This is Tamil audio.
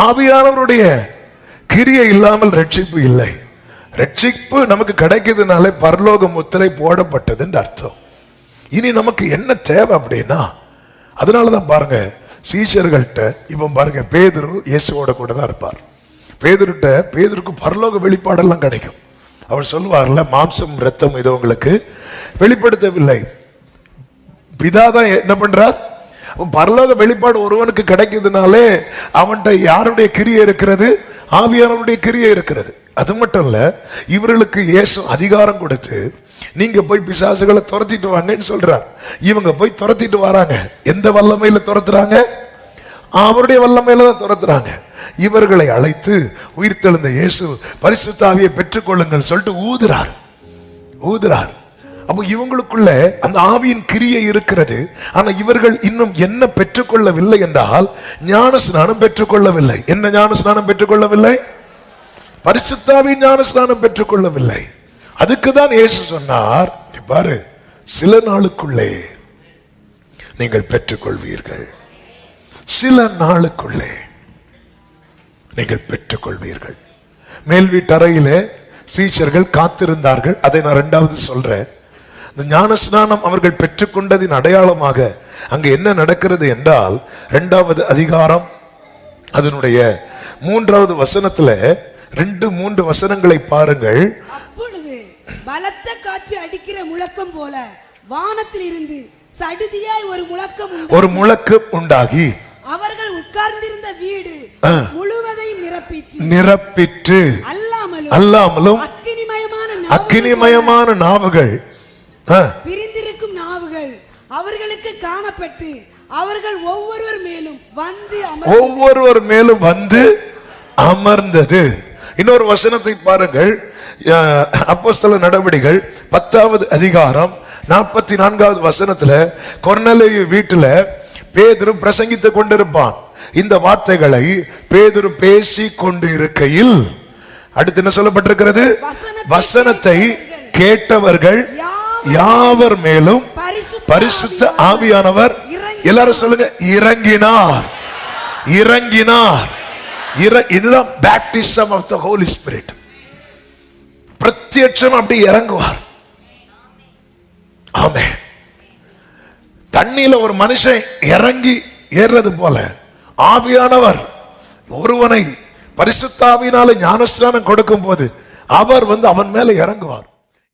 ஆவியானவருடைய கிரியை இல்லாமல் ரட்சிப்பு இல்லை. ரட்சிப்பு நமக்கு கிடைக்குதுனாலே பரலோக முத்திரை போடப்பட்டதுன்னு அர்த்தம். இனி நமக்கு என்ன தேவை அப்படின்னா, அதனாலதான் பாருங்க சீஷர்கள்ட்ட இப்ப பாருங்க பேதுரு இயேசுவோட கூட தான் இருப்பார். பேதுருக்கு பரலோக வெளிப்பாடெல்லாம் கிடைக்கும். அவர் சொல்லுவார்ல, மாம்சம் ரத்தம் இது உங்களுக்கு வெளிப்படுத்தவில்லை, பிதாதான் என்ன பண்றார். பரலோக வெளிப்பாடு ஒருவனுக்கு கிடைக்குதுனாலே அவன்கிட்ட யாருடைய கிரியை இருக்கிறது? ஆவியானவருடைய கிரியை இருக்கிறது. அது மட்டும் இல்ல, இவர்களுக்கு இயேசு அதிகாரம் கொடுத்து நீங்க போய் பிசாசுகளை துரத்திட்டு வாங்கன்னு சொல்றார். இவங்க போய் துரத்திட்டு வராங்க. எந்த வல்லமையில துரத்துறாங்க? அவருடைய வல்லமையில தான் துரத்துறாங்க. இவர்களை அழைத்து உயிர்த்தெழுந்த இயேசு பரிசுத்த ஆவியை பெற்றுக்கொள்ளுங்கள் சொல்லிட்டு ஊதுறார். அப்போ இவங்களுக்குள்ள அந்த ஆவியின் கிரியை இருக்கிறது. ஆனா இவர்கள் இன்னும் என்ன பெற்றுக்கொள்ளவில்லை என்றால், ஞான ஸ்நானம் பெற்றுக்கொள்ளவில்லை. என்ன ஞான ஸ்நானம் பெற்றுக்கொள்ளவில்லை? பரிசுத்த ஆவியின் ஞான ஸ்நானம் பெற்றுக்கொள்ளவில்லை. அதுக்குதான் இயேசு சொன்னார், பாரு, சில நாளுக்குள்ளே நீங்கள் பெற்றுக்கொள்வீர்கள், சில நாளுக்குள்ளே நீங்கள் பெற்றுக்கொள்வீர்கள். மேல் வீட்டறையிலே சீஷர்கள் காத்திருந்தார்கள். அதை நான் இரண்டாவது சொல்றேன். இந்த ஞான ஸ்நானம் அவர்கள் பெற்றுக்கொண்டதின் அடையாளமாக அங்க என்ன நடக்கிறது என்றால், 2வது அதிகாரம் அதனுடைய 3வது வசனத்துல 2-3 வசனங்களை பாருங்கள். அப்பொழுது பலத்த காற்று அடிக்கிற முழக்கம் போல வானத்தில் இருந்து சடுதியாய் ஒரு முழக்கம் உண்டாகி அவர்கள் உட்கார்ந்திருந்த வீடு முழுவதையும் நிரப்பிற்று. அல்லாமலும் அக்கினிமயமான நாவுகள், பிரிந்திருக்கும் நாவுகள் அவர்களுக்கு காணப்பட்டு அவர்கள் ஒவ்வொருவர் மேலும் வந்து அமர்ந்தது. இன்னொரு வசனத்தை பாருங்கள். அப்போஸ்தலர் நடவடிக்கைகள் 10வது அதிகாரம் 44வது வசனத்துல, கொர்நேலியு வீட்டுல பேதுரு பிரசங்கித்துக் கொண்டிருப்பான். இந்த வார்த்தைகளை பேதுரு பேசி கொண்டு இருக்கையில் அடுத்து என்ன சொல்லப்பட்டிருக்கிறது? வசனத்தை கேட்டவர்கள் யாவர் மேலும் பரிசுத்த ஆவியானவர், எல்லாரும் சொல்லுங்க, இறங்கினார். இதுதான் baptism of the Holy Spirit. பிரத்யட்சம் அப்படி இறங்குவார். ஆமென். தண்ணியில ஒரு மனுஷன் இறங்கி ஏறது போல ஆவியானவர் ஒருவனை பரிசுத்த ஆவியினால ஞானஸ்நானம் கொடுக்கும் போது அவர் அவன் மேல இறங்குவார்.